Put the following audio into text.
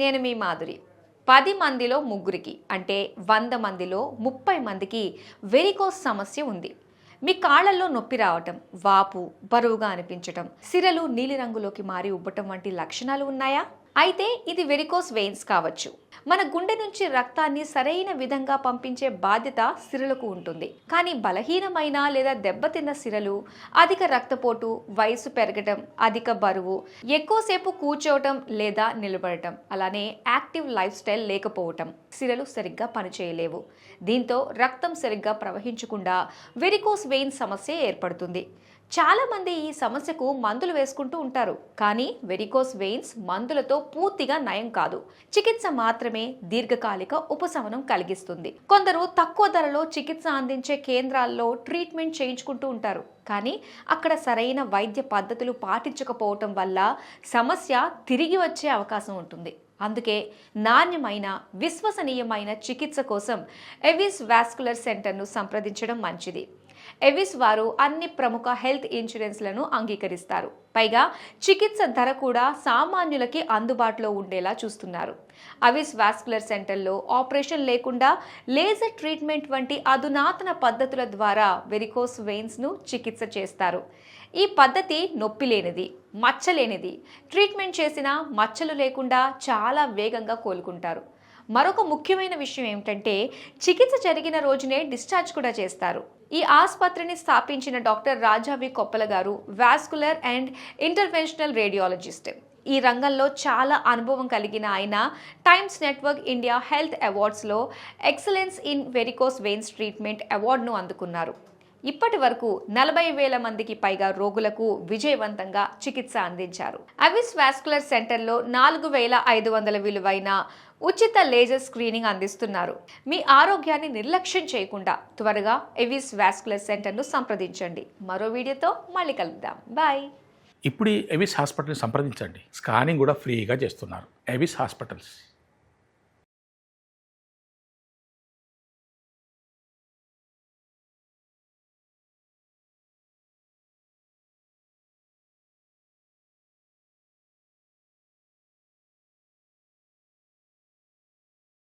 నేను మీ మాధురి. 10 మందిలో ముగ్గురికి అంటే 100 మందిలో 30 మందికి వెరికోస్ సమస్య ఉంది. మీ కాళ్ళల్లో నొప్పి రావటం, వాపు, బరువుగా అనిపించటం, సిరలు నీలిరంగులోకి మారి ఉబ్బటం వంటి లక్షణాలు ఉన్నాయా? అయితే ఇది వెరికోస్ వెయిన్స్ కావచ్చు. మన గుండె నుంచి రక్తాన్ని సరైన విధంగా పంపించే బాధ్యత సిరలకు ఉంటుంది. కానీ బలహీనమైన లేదా దెబ్బతిన్న సిరలు, అధిక రక్తపోటు, వయసు పెరగటం, అధిక బరువు, ఎక్కువసేపు కూర్చోవటం లేదా నిలబడటం, అలానే యాక్టివ్ లైఫ్ స్టైల్ లేకపోవటం సిరలు సరిగ్గా పనిచేయలేవు. దీంతో రక్తం సరిగ్గా ప్రవహించకుండా వెరికోస్ వెయిన్స్ సమస్య ఏర్పడుతుంది. చాలా మంది ఈ సమస్యకు మందులు వేసుకుంటూ ఉంటారు. కానీ వెరికోస్ వెయిన్స్ మందులతో పూర్తిగా నయం కాదు. చికిత్స మాత్రమే దీర్ఘకాలిక ఉపశమనం కలిగిస్తుంది. కొందరు తక్కువ ధరలో చికిత్స అందించే కేంద్రాల్లో ట్రీట్మెంట్ చేయించుకుంటూ ఉంటారు. కానీ అక్కడ సరైన వైద్య పద్ధతులు పాటించకపోవటం వల్ల సమస్య తిరిగి వచ్చే అవకాశం ఉంటుంది. అందుకే నాణ్యమైన, విశ్వసనీయమైన చికిత్స కోసం ఎవిస్ వాస్కులర్ సెంటర్ను సంప్రదించడం మంచిది. ఎవిస్ వారు అన్ని ప్రముఖ హెల్త్ ఇన్సూరెన్స్లను అంగీకరిస్తారు. పైగా చికిత్స ధర కూడా సామాన్యులకి అందుబాటులో ఉండేలా చూస్తున్నారు. అవిస్ వాస్కులర్ సెంటర్లో ఆపరేషన్ లేకుండా లేజర్ ట్రీట్మెంట్ వంటి అధునాతన పద్ధతుల ద్వారా వెరికోస్ వెయిన్స్ను చికిత్స చేస్తారు. ఈ పద్ధతి నొప్పి లేనిది, మచ్చలేనిది. ట్రీట్మెంట్ చేసినా మచ్చలు లేకుండా చాలా వేగంగా కోలుకుంటారు. మరొక ముఖ్యమైన విషయం ఏమిటంటే చికిత్స జరిగిన రోజునే డిశ్చార్జ్ కూడా చేస్తారు. ఈ ఆసుపత్రిని స్థాపించిన డాక్టర్ రాజావి కొప్పల గారు వాస్కులర్ అండ్ ఇంటర్వెన్షనల్ రేడియాలజిస్ట్. ఈ రంగంలో చాలా అనుభవం కలిగిన ఆయన టైమ్స్ నెట్వర్క్ ఇండియా హెల్త్ అవార్డ్స్లో excellence in varicose veins treatment అవార్డును అందుకున్నారు. ఇప్పటి వరకు 40,000 మందికి పైగా రోగులకు విజయవంతంగా చికిత్స అందించారు. అవిస్ వాస్కులర్ సెంటర్లో 4,500 విలువైన ఉచిత లేజర్ స్క్రీనింగ్ అందిస్తున్నారు. మీ ఆరోగ్యాన్ని నిర్లక్ష్యం చేయకుండా త్వరగా ఎవిస్ వాస్కులర్ సెంటర్ను సంప్రదించండి. మరో వీడియోతో మళ్ళీ కలుద్దాం. బాయ్. ఇప్పుడు ఎవిస్ హాస్పిటల్ని సంప్రదించండి. స్కానింగ్ కూడా ఫ్రీగా చేస్తున్నారు. Avis hospitals.